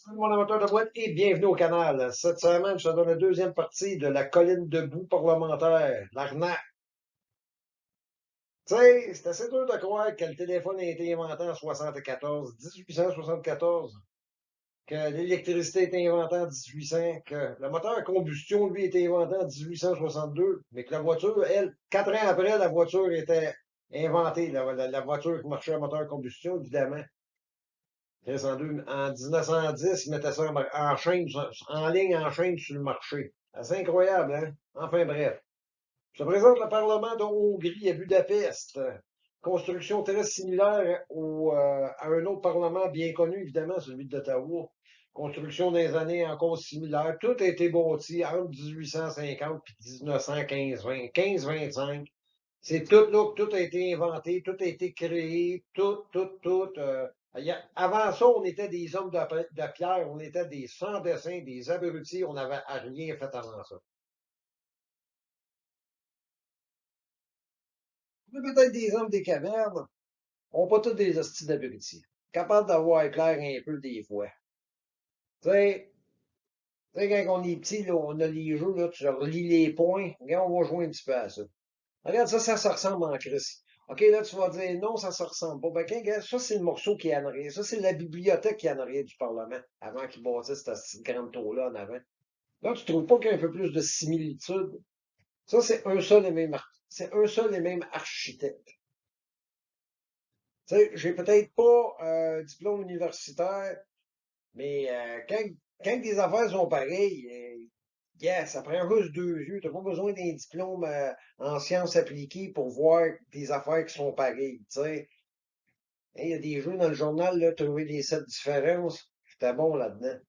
Salut mon amateur de boîte et bienvenue au canal. Cette semaine, je te donne la deuxième partie de la colline de boue parlementaire, l'arnaque. Tu sais, c'est assez dur de croire que le téléphone a été inventé en 74, 1874, que l'électricité a été inventée en 1800, que le moteur à combustion, lui, a été inventé en 1862, mais que la voiture, elle, 4 ans après, la voiture était inventée, la voiture qui marchait à moteur à combustion, évidemment. En 1910, ils mettaient ça en chaîne, en ligne, en chaîne sur le marché. C'est incroyable, hein? Enfin bref. Je te présente le Parlement de Hongrie à Budapest. Construction très similaire à un autre Parlement bien connu, évidemment, celui d'Ottawa. Construction des années encore similaires. Tout a été bâti entre 1850 et 1915-20, 15-25. C'est tout là que tout a été inventé, tout a été créé, tout. Avant ça, on était des hommes de pierre, on était des sans-dessins, des abrutis, on n'avait rien fait avant ça. On est peut-être des hommes des cavernes, on n'est pas tous des hosties d'abrutis. Capables d'avoir clair un peu des fois. Tu sais, quand on est petit, là, on a les jeux, là, tu relis les points, regarde, on va jouer un petit peu à ça. Regarde, ça se ressemble en Christ. OK, là, tu vas dire non, ça se ressemble pas. Ben, regarde, ça, c'est le morceau qui est en arrière. Ça, c'est la bibliothèque qui est en arrière du Parlement, avant qu'ils bâtissent cette petite grande tour-là en avant. Là, tu trouves pas qu'il y a un peu plus de similitude? Ça, c'est un seul et même architecte. Tu sais, j'ai peut-être pas un diplôme universitaire, mais quand des affaires sont pareilles, yeah, ça prend juste deux yeux. T'as pas besoin d'un diplôme en sciences appliquées pour voir des affaires qui sont pareilles, tu sais. Hein, il y a des jeux dans le journal, là, trouver les 7 différences. J'étais bon là-dedans.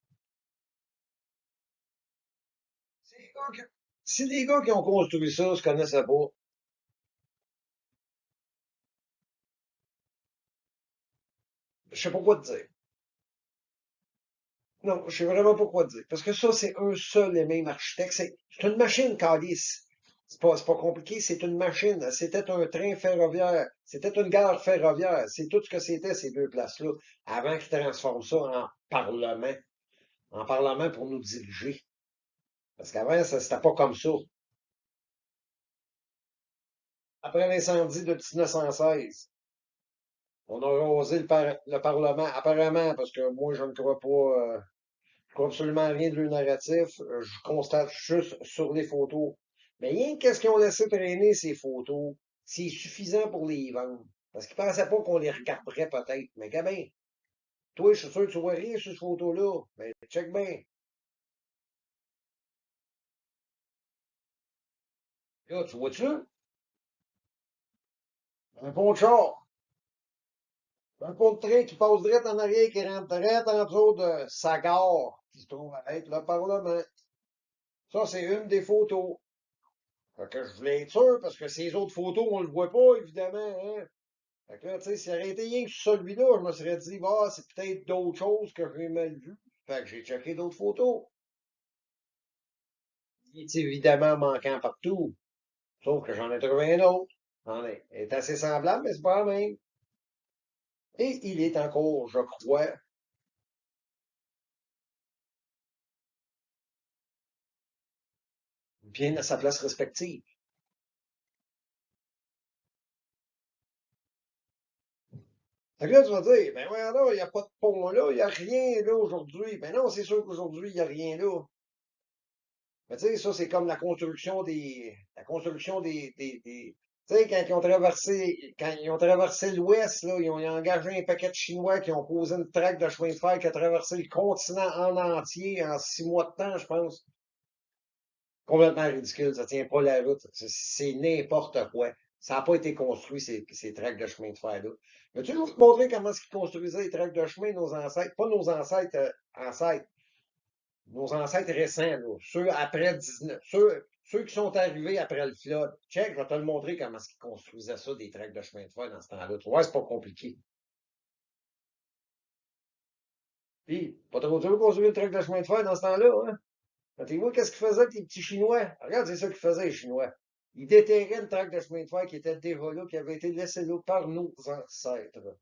Si les gars qui ont construit ça se connaissaient pas, je sais pas quoi te dire. Non, je sais vraiment pas quoi te dire. Parce que ça, c'est un seul et même architecte. C'est une machine, Calice. C'est pas compliqué, c'est une machine. C'était un train ferroviaire. C'était une gare ferroviaire. C'est tout ce que c'était, ces deux places-là, avant qu'ils transforment ça en parlement. En parlement pour nous diriger. Parce qu'avant, ça, c'était pas comme ça. Après l'incendie de 1916, on a rasé le Parlement, apparemment, parce que moi, je ne crois pas, je crois absolument rien de leur narratif. Je constate juste sur les photos. Mais rien qu'est-ce qu'ils ont laissé traîner, ces photos, c'est suffisant pour les vendre. Parce qu'ils pensaient pas qu'on les regarderait peut-être. Mais quand même, toi, je suis sûr que tu vois rien sur ces photos-là. Mais check bien. Là, tu vois-tu? Un pont de char. Un pont de train qui passe direct en arrière, qui rentre direct en dessous de sa gare, qui se trouve à être le Parlement. Ça, c'est une des photos. Fait que je voulais être sûr, parce que ces autres photos, on le voit pas, évidemment, hein. Fait que là, tu sais, s'il aurait été rien que celui-là, je me serais dit, bah, c'est peut-être d'autres choses que j'ai mal vues. Fait que j'ai checké d'autres photos. Il est évidemment manquant partout. Sauf que j'en ai trouvé un autre. Il est assez semblable, mais c'est pas le même. Et il est encore, je crois, bien à sa place respective. Fait que là, tu vas dire, ben ouais, là, il n'y a pas de pont là, il n'y a rien là aujourd'hui. Ben non, c'est sûr qu'aujourd'hui, il n'y a rien là. Mais tu sais, ça, c'est comme tu sais, quand ils ont traversé l'Ouest, là, ils ont engagé un paquet de Chinois qui ont posé une traque de chemin de fer qui a traversé le continent en entier en 6 mois de temps, je pense. Complètement ridicule, ça tient pas la route. C'est n'importe quoi. Ça n'a pas été construit, ces tracts de chemin de fer-là. Mais tu veux te montrer comment ils construisaient les tracts de chemin, nos ancêtres? Pas nos ancêtres, nos ancêtres récents, là, ceux après 19, ceux qui sont arrivés après le flood. Check, je vais te le montrer comment ils construisaient ça, des tracts de chemin de fer dans ce temps-là. Tu vois, c'est pas compliqué. Puis, pas trop dur de construire le tract de chemin de fer dans ce temps-là, hein? Quand tu vois qu'est-ce qu'ils faisaient avec les petits Chinois? Regarde, c'est ça qu'ils faisaient, les Chinois. Ils déterraient le tract de chemin de fer qui était déjà là, qui avait été laissé là par nos ancêtres.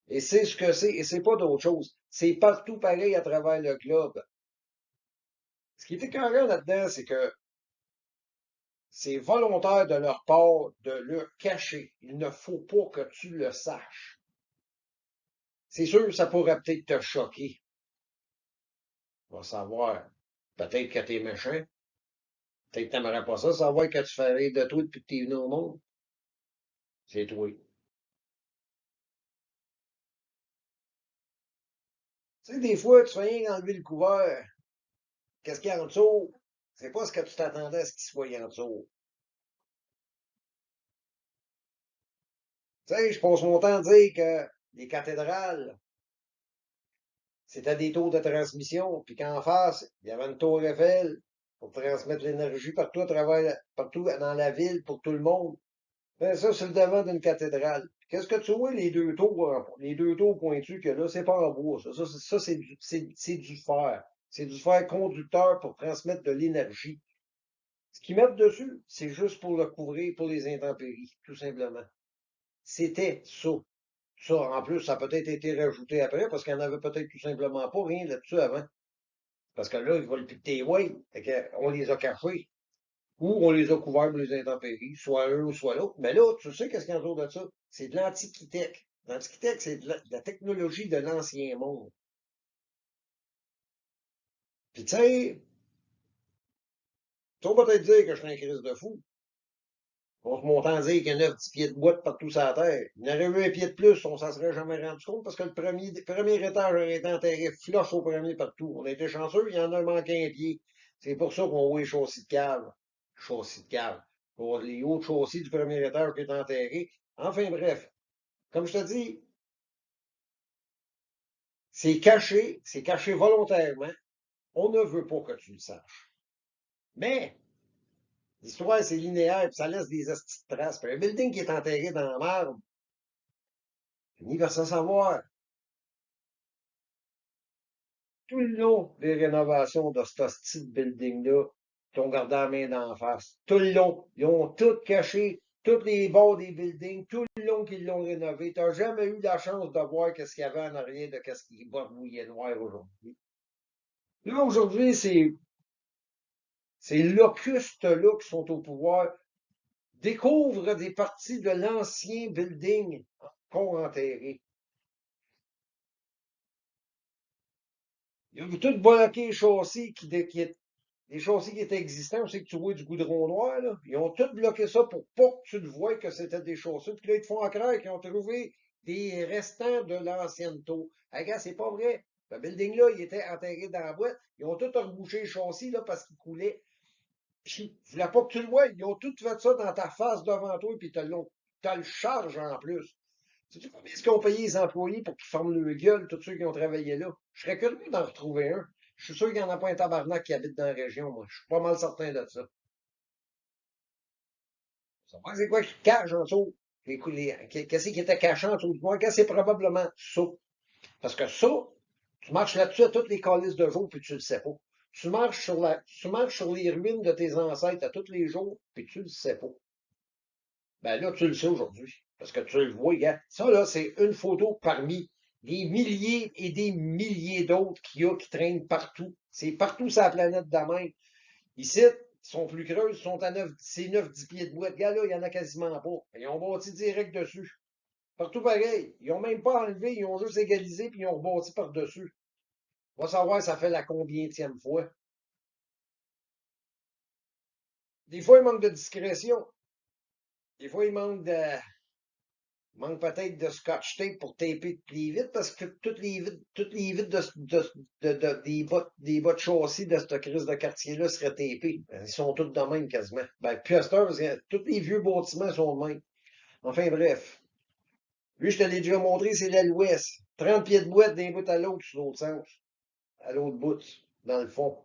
Et c'est ce que c'est, et c'est pas d'autre chose. C'est partout pareil à travers le globe. Ce qui est écœurant là-dedans, c'est que c'est volontaire de leur part de le cacher. Il ne faut pas que tu le saches. C'est sûr, ça pourrait peut-être te choquer. On va savoir. Peut-être que t'es méchant. Peut-être que t'aimerais pas ça, savoir que tu fais rire de toi depuis que t'es venu au monde. C'est toi. Tu sais, des fois, tu fais rien enlever le couvert. Qu'est-ce qu'il y a en dessous? C'est pas ce que tu t'attendais à ce qu'il soit en dessous. Tu sais, je passe mon temps à dire que les cathédrales, c'était des tours de transmission, puis qu'en face, il y avait une tour Eiffel pour transmettre l'énergie partout à travers, partout dans la ville pour tout le monde. Ben, ça, c'est le devant d'une cathédrale. Qu'est-ce que tu vois, les deux tours pointus que là, c'est pas en bois, ça. Ça, c'est du fer. C'est du fer conducteur pour transmettre de l'énergie. Ce qu'ils mettent dessus, c'est juste pour le couvrir pour les intempéries, tout simplement. C'était ça. Ça, en plus, ça a peut-être été rajouté après parce qu'il n'y en avait peut-être tout simplement pas rien là-dessus avant. Parce que là, ils veulent piquer ouais. Fait qu'on les a cachés. Ou on les a couverts pour les intempéries, soit un ou soit l'autre. Mais là, tu sais qu'est-ce qu'il y a autour de ça? C'est de l'antiquitech. L'antiquitech, c'est de la technologie de l'ancien monde. Puis tu sais, tu vas peut-être dire que je suis un crise de fou. On se monte à dire qu'il y a 9-10 pieds de boîte partout sur la Terre. Il y en aurait eu un pied de plus, on s'en serait jamais rendu compte parce que le premier étage aurait été enterré flush au premier partout. On a été chanceux, il y en a manqué un pied. C'est pour ça qu'on voit les chaussées de cave. Chaussées de cave. Pour les hautes chaussées du premier étage qui est enterré. Enfin bref, comme je te dis, c'est caché volontairement. On ne veut pas que tu le saches. Mais, l'histoire, c'est linéaire, puis ça laisse des astuces de traces. Puis un building qui est enterré dans la marbre, ni personne savoir. Tout le long des rénovations de ce style building-là, ils ont gardé la main d'en face. Tout le long. Ils ont tout caché, tous les bords des buildings, tout le long qu'ils l'ont rénové. Tu n'as jamais eu la chance de voir qu'est-ce qu'il y avait en arrière de qu'est-ce qui va mouiller noir aujourd'hui. Là, aujourd'hui, ces locustes-là qui sont au pouvoir découvrent des parties de l'ancien building qu'on enterré. Ils ont tout bloqué les châssis les châssis qui étaient existants, c'est que tu vois du goudron noir, là. Ils ont tout bloqué ça pour pas que tu le vois que c'était des châssis. Puis là, ils te font croire qu'ils ont trouvé des restants de l'ancienne tour. Ah, gars, c'est pas vrai. Le building-là, il était enterré dans la boîte. Ils ont tout rebouché les châssis, là, parce qu'ils coulaient. Puis, je voulais pas que tu le vois. Ils ont tout fait ça dans ta face devant toi, puis t'as le charge en plus. Sais-tu combien est-ce qu'ils ont payé les employés pour qu'ils forment le gueule, tous ceux qui ont travaillé là? Je serais curieux d'en retrouver un. Je suis sûr qu'il n'y en a pas un tabarnak qui habite dans la région, moi. Je suis pas mal certain de ça. C'est quoi qui cache en dessous? Qu'est-ce qui était caché en dessous de moi? Qu'est-ce que c'est probablement ça? Parce que ça, tu marches là-dessus à toutes les calices de jour, puis tu le sais pas. Tu marches sur les ruines de tes ancêtres à tous les jours, puis tu le sais pas. Ben là, tu le sais aujourd'hui. Parce que tu le vois, gars. Ça, là, c'est une photo parmi des milliers et des milliers d'autres qu'il y a qui traînent partout. C'est partout sur la planète de même. Ici, ils sont plus creux, ils sont à 9, c'est 9-10 pieds de boîte. Gars, là, il y en a quasiment pas. Ils ont bâti direct dessus. Partout pareil. Ils ont même pas enlevé, ils ont juste égalisé, puis ils ont rebâti par-dessus. On va savoir ça fait la combienième fois. Des fois, il manque de discrétion. Des fois, il manque peut-être de scotch tape pour taper toutes les vitres parce que toutes les vitres des bas de châssis de cette crise de quartier-là seraient tapées. Ils sont tous de même quasiment. Ben, puis à cette heure, parce que tous les vieux bâtiments sont de même. Enfin, bref. Lui, je te l'ai déjà montré, c'est l'aile ouest. 30 pieds de boîte d'un bout à l'autre, sur l'autre sens. À l'autre bout, dans le fond.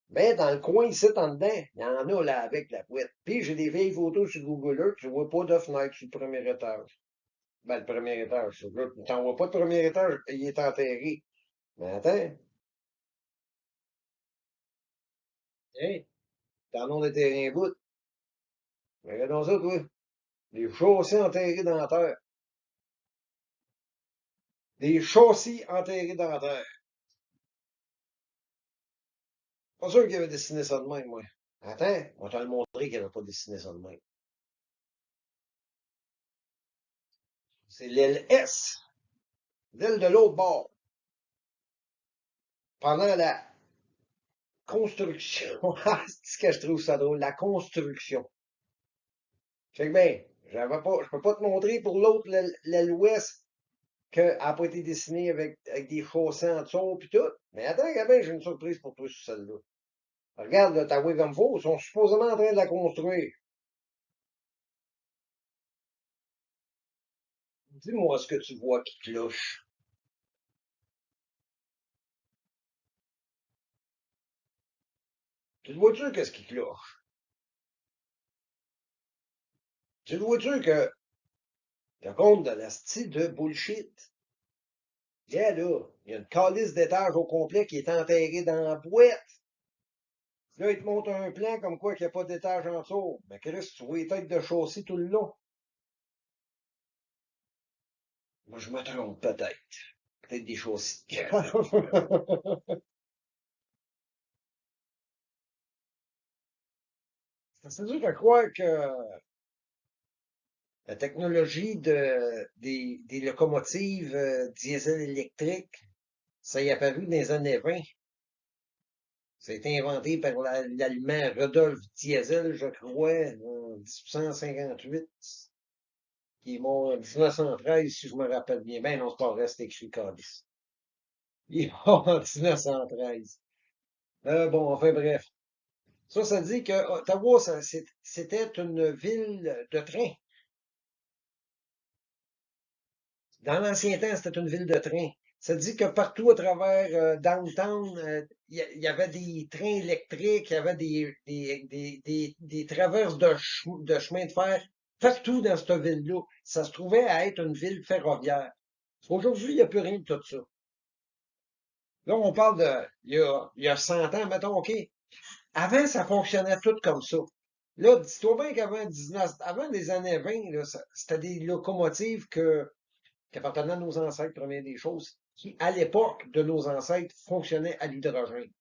Mais dans le coin ici, en dedans, il y en a là avec la boîte. Puis j'ai des vieilles photos sur Google Earth, tu vois pas de fenêtre sur le premier étage. Ben, le premier étage. Là, t'en vois pas de premier étage, il est enterré. Mais attends, hein, t'en as des terrains bout. Mais regardons ça, toi. Les chaussées enterrées dans la terre. Des châssis enterrés dans la terre. Pas sûr qu'il avait dessiné ça de même, moi. Attends, on va te le montrer qu'il n'avait pas dessiné ça de même. C'est l'aile S, l'aile de l'autre bord. Pendant la construction. C'est ce que je trouve ça drôle, la construction. Fait que ben, je peux pas te montrer pour l'autre, l'aile ouest, qu'elle n'a pas été dessinée avec des chaussées en dessous pis tout. Mais attends, Gabin, j'ai une surprise pour toi sur celle-là. Regarde, là, ta Wiggum Faux, ils sont supposément en train de la construire. Dis-moi ce que tu vois qui cloche. Tu le vois-tu qu'est-ce qui cloche? Tu le vois-tu que t'as compte de la style de bullshit? Yeah, là, il y a une calice d'étage au complet qui est enterrée dans la boîte. Là, il te montre un plan comme quoi qu'il n'y a pas d'étage en dessous. Mais Chris, tu vois les têtes de chaussée tout le long. Moi, je me trompe peut-être. Peut-être des chaussées. C'est dur de croire que la technologie des locomotives diesel électriques, ça y est apparu dans les années 20. Ça a été inventé par l'Allemand Rudolf Diesel, je crois, en 1858, qui est mort en 1913, si je me rappelle bien. Ben non, c'est pas vrai, c'est écrit Cadiz. Il est mort en 1913. Bon, enfin bref. Ça dit que Ottawa, c'était une ville de train. Dans l'ancien temps, c'était une ville de train. Ça dit que partout à travers downtown, il y avait des trains électriques, il y avait des traverses de chemin de fer partout dans cette ville-là. Ça se trouvait à être une ville ferroviaire. Aujourd'hui, il n'y a plus rien de tout ça. Là, on parle de, il y a 100 ans, mettons, OK. Avant, ça fonctionnait tout comme ça. Là, dis-toi bien qu'avant 19, avant les années 20, là, c'était des locomotives qui appartenaient à nos ancêtres, première des choses, qui, à l'époque de nos ancêtres, fonctionnaient à l'hydrogène.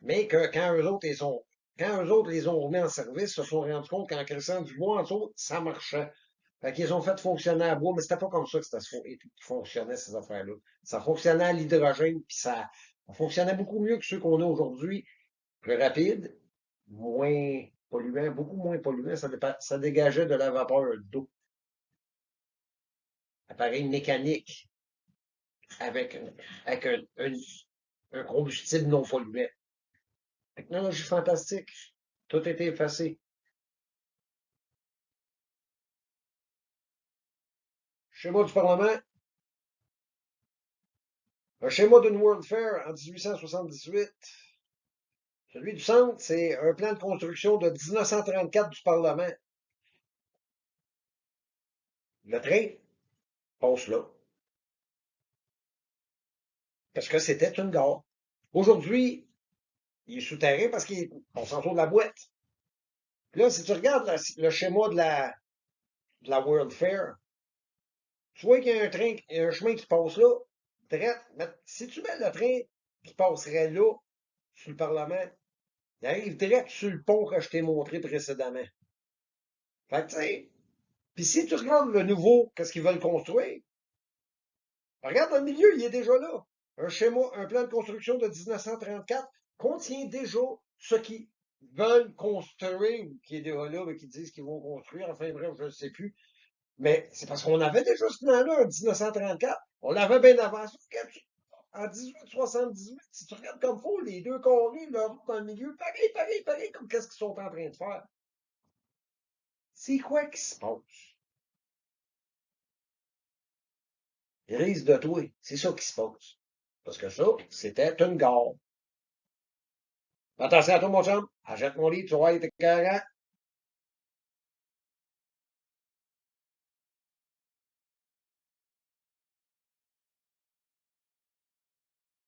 Mais que quand eux autres les ont remis en service, se sont rendus compte qu'en crissant du bois en dessous, ça marchait. Fait qu'ils ont fait fonctionner à bois, mais c'était pas comme ça que ça fonctionnait, ces affaires-là. Ça fonctionnait à l'hydrogène, puis ça fonctionnait beaucoup mieux que ceux qu'on a aujourd'hui. Plus rapide, moins polluant, beaucoup moins polluant, ça dégageait de la vapeur d'eau. Appareil mécanique avec, avec un combustible non polluant. Technologie fantastique. Tout était effacé. Schéma du Parlement. Un schéma d'une World Fair en 1878. Celui du centre, c'est un plan de construction de 1934 du Parlement. Le train passe là. Parce que c'était une gare. Aujourd'hui, il est souterrain parce qu'on s'entoure de la boîte. Puis là, si tu regardes le schéma de la World Fair, tu vois qu'il y a un train, il y a un chemin qui passe là, direct. Mais si tu mets le train qui passerait là, sur le Parlement, il arrive direct sur le pont que je t'ai montré précédemment. Fait que, tu sais, puis si tu regardes le nouveau, qu'est-ce qu'ils veulent construire, regarde dans le milieu, il est déjà là. Un schéma, un plan de construction de 1934 contient déjà ce qu'ils veulent construire, ou qui est déjà là, mais qui disent qu'ils vont construire. Enfin bref, je ne sais plus. Mais c'est parce qu'on avait déjà ce plan-là en 1934. On l'avait bien avant ça. En 1878, si tu regardes comme faut, les deux carrés, leur dans le milieu, pareil, pareil, pareil, comme qu'est-ce qu'ils sont en train de faire. C'est quoi qui se passe? Ils risent de toi. C'est ça qui se passe. Parce que ça, c'était une gare. Attention à toi, mon chum. Achète mon livre, tu vas être carré.